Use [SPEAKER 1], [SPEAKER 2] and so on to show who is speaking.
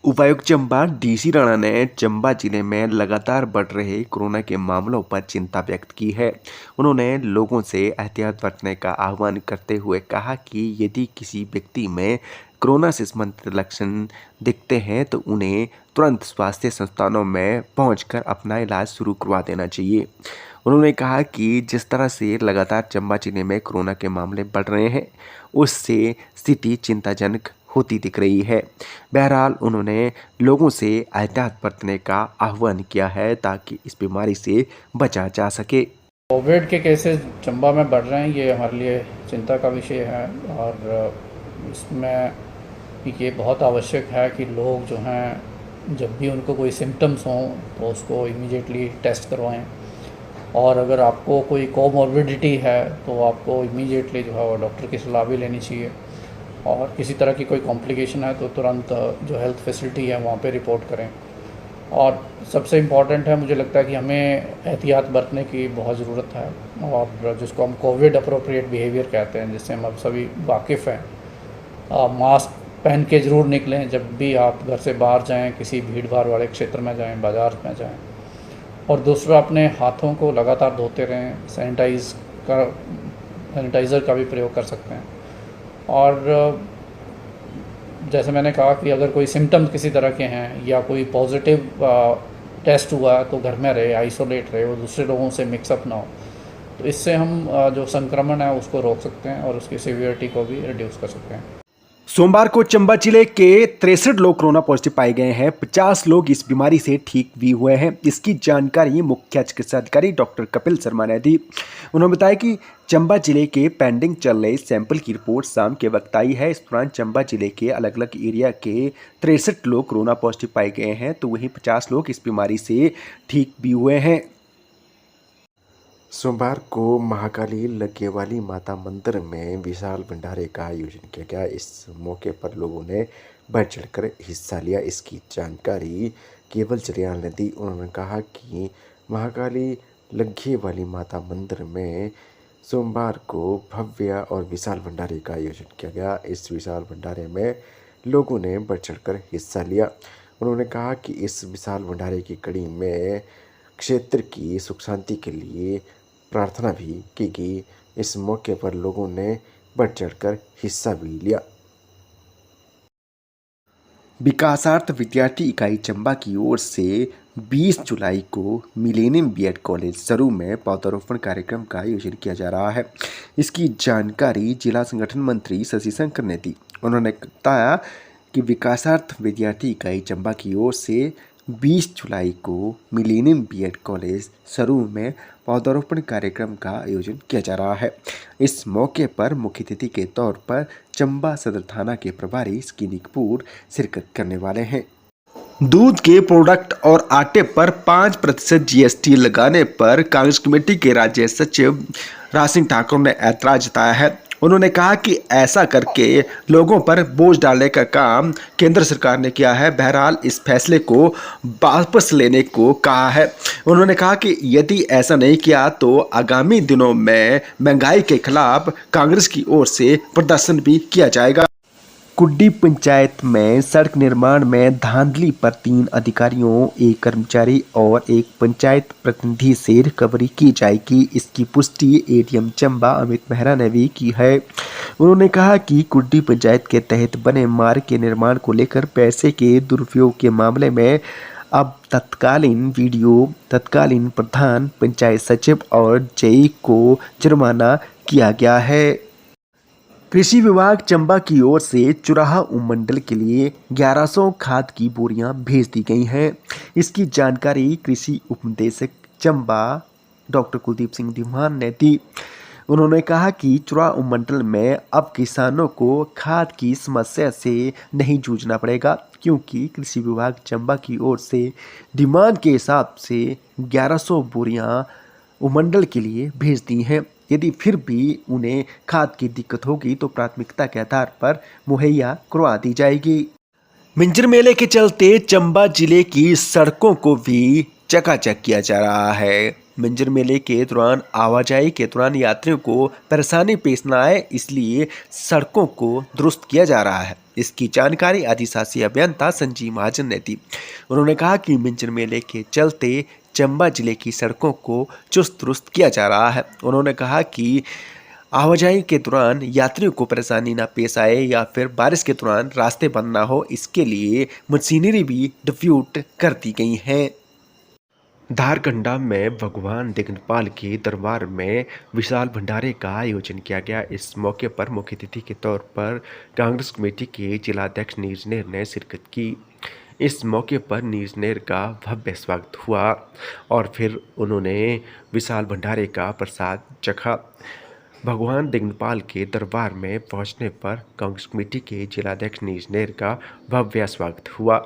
[SPEAKER 1] उपायुक्त चंबा डीसी राणा ने चंबा जिले में लगातार बढ़ रहे कोरोना के मामलों पर चिंता व्यक्त की है। उन्होंने लोगों से एहतियात बरतने का आह्वान करते हुए कहा कि यदि किसी व्यक्ति में कोरोना से संबंधित लक्षण दिखते हैं तो उन्हें तुरंत स्वास्थ्य संस्थानों में पहुंचकर अपना इलाज शुरू करवा देना चाहिए। उन्होंने कहा कि जिस तरह से लगातार चंबा जिले में कोरोना के मामले बढ़ रहे हैं, उससे स्थिति चिंताजनक होती दिख रही है। बहरहाल उन्होंने लोगों से एहतियात बरतने का आह्वान किया है ताकि इस बीमारी से बचा जा सके।
[SPEAKER 2] कोविड के केसेस चंबा में बढ़ रहे हैं, ये हमारे लिए चिंता का विषय है और इसमें ये बहुत आवश्यक है कि लोग जो हैं जब भी उनको कोई सिम्टम्स हों तो उसको इमीडिएटली टेस्ट करवाएं और अगर आपको कोई कोमॉर्बिडिटी है तो आपको इमीडिएटली जो है वो डॉक्टर की सलाह भी लेनी चाहिए और किसी तरह की कोई कॉम्प्लिकेशन है तो तुरंत जो हेल्थ फैसिलिटी है वहाँ पे रिपोर्ट करें। और सबसे इम्पॉर्टेंट है, मुझे लगता है कि हमें एहतियात बरतने की बहुत ज़रूरत है और जिसको हम कोविड अप्रोप्रिएट बिहेवियर कहते हैं, जिससे हम अब सभी वाकिफ़ हैं। मास्क पहन के ज़रूर निकलें जब भी आप घर से बाहर जाएं, किसी भीड़ भाड़ वाले क्षेत्र में जाएं, बाज़ार में जाएं। और दूसरा, अपने हाथों को लगातार धोते रहें, सैनिटाइज़र का भी प्रयोग कर सकते हैं। और जैसे मैंने कहा कि अगर कोई सिम्टम्स किसी तरह के हैं या कोई पॉजिटिव टेस्ट हुआ तो घर में रहे, आइसोलेट रहे और दूसरे लोगों से मिक्सअप ना हो, तो इससे हम जो संक्रमण है उसको रोक सकते हैं और उसकी सीवियरिटी को भी रिड्यूस कर सकते हैं।
[SPEAKER 1] सोमवार को चंबा जिले के 63 लोग कोरोना पॉजिटिव पाए गए हैं। 50 लोग इस बीमारी से ठीक भी हुए हैं। इसकी जानकारी मुख्य चिकित्सा अधिकारी डॉक्टर कपिल शर्मा ने दी। उन्होंने बताया कि चंबा जिले के पेंडिंग चल रहे सैंपल की रिपोर्ट शाम के वक्त आई है। इस दौरान चंबा जिले के अलग अलग एरिया के 63 लोग कोरोना पॉजिटिव पाए गए हैं, तो वहीं 50 लोग इस बीमारी से ठीक भी हुए हैं। सोमवार को महाकाली लग्गेवाली माता मंदिर में विशाल भंडारे का आयोजन किया गया। इस मौके पर लोगों ने बढ़ चढ़कर हिस्सा लिया। इसकी जानकारी केवल चरियाल ने दी। उन्होंने कहा कि महाकाली लग्गेवाली माता मंदिर में सोमवार को भव्य और विशाल भंडारे का आयोजन किया गया। इस विशाल भंडारे में लोगों ने बढ़ चढ़कर हिस्सा लिया। उन्होंने कहा कि इस विशाल भंडारे की कड़ी में क्षेत्र की सुख शांति के लिए प्रार्थना भी की गई। इस मौके पर लोगों ने बढ़ चढ़कर हिस्सा भी लिया। विकासार्थ विद्यार्थी इकाई चंबा की ओर से 20 जुलाई को मिलेनियम बीएड कॉलेज सरू में पौधारोपण कार्यक्रम का आयोजन किया जा रहा है। इसकी जानकारी जिला संगठन मंत्री शशि शंकर ने दी। उन्होंने बताया कि विकासार्थ विद्यार्थी इकाई चंबा की ओर से 20 जुलाई को मिलेनियम बीएड कॉलेज सरू में पौधारोपण कार्यक्रम का आयोजन किया जा रहा है। इस मौके पर मुख्य अतिथि के तौर पर चंबा सदर थाना के प्रभारी स्कीनी कपूर शिरकत करने वाले हैं। दूध के प्रोडक्ट और आटे पर 5% जीएसटी लगाने पर कांग्रेस कमेटी के राज्य सचिव राज सिंह ठाकुर ने ऐतराज जताया है। उन्होंने कहा कि ऐसा करके लोगों पर बोझ डालने का काम केंद्र सरकार ने किया है। बहरहाल इस फैसले को वापस लेने को कहा है। उन्होंने कहा कि यदि ऐसा नहीं किया तो आगामी दिनों में महंगाई के खिलाफ कांग्रेस की ओर से प्रदर्शन भी किया जाएगा। कुड्डी पंचायत में सड़क निर्माण में धांधली पर 3 अधिकारियों, 1 कर्मचारी और 1 पंचायत प्रतिनिधि से रिकवरी की जाएगी। इसकी पुष्टि एडीएम चंबा अमित मेहरा ने भी की है। उन्होंने कहा कि कुड्डी पंचायत के तहत बने मार्ग के निर्माण को लेकर पैसे के दुरुपयोग के मामले में अब तत्कालीन प्रधान, पंचायत सचिव और जेई को जुर्माना किया गया है। कृषि विभाग चंबा की ओर से चुराहा उपमंडल के लिए 1100 खाद की बोरियां भेज दी गई हैं। इसकी जानकारी कृषि उपनिदेशक चंबा डॉक्टर कुलदीप सिंह धीमान ने दी। उन्होंने कहा कि चुराहा उपमंडल में अब किसानों को खाद की समस्या से नहीं जूझना पड़ेगा, क्योंकि कृषि विभाग चंबा की ओर से डिमांड के हिसाब से 1100 बोरियां उपमंडल के लिए भेज दी हैं। यदि फिर भी उन्हें खाद की दिक्कत होगी तो प्राथमिकता के आधार पर मुहैया करवा दी जाएगी। मिंजर मेले के चलते चंबा जिले की सड़कों को भी चकाचक किया जा रहा है। मिंजर मेले के दौरान आवाजाही के दौरान यात्रियों को परेशानी पेश न आए, इसलिए सड़कों को दुरुस्त किया जा रहा है। इसकी जानकारी अधिशासी अभियंता संजीव महाजन ने दी। उन्होंने कहा कि मिंजर मेले के चलते चंबा जिले की सड़कों को चुस्त दुरुस्त किया जा रहा है। उन्होंने कहा कि आवाजाही के दौरान यात्रियों को परेशानी न पेश आए या फिर बारिश के दौरान रास्ते बंद न हो, इसके लिए मशीनरी भी डिप्यूट कर दी गई हैं। धारकंडा में भगवान दिगंतपाल के दरबार में विशाल भंडारे का आयोजन किया गया। इस मौके पर मुख्य अतिथि के तौर पर कांग्रेस कमेटी के जिलाध्यक्ष नीरज नेर ने शिरकत की। इस मौके पर नीरज नेर का भव्य स्वागत हुआ और फिर उन्होंने विशाल भंडारे का प्रसाद चखा। भगवान दिगंतपाल के दरबार में पहुंचने पर कांग्रेस कमेटी के जिलाध्यक्ष नीरज नेर का भव्य स्वागत हुआ।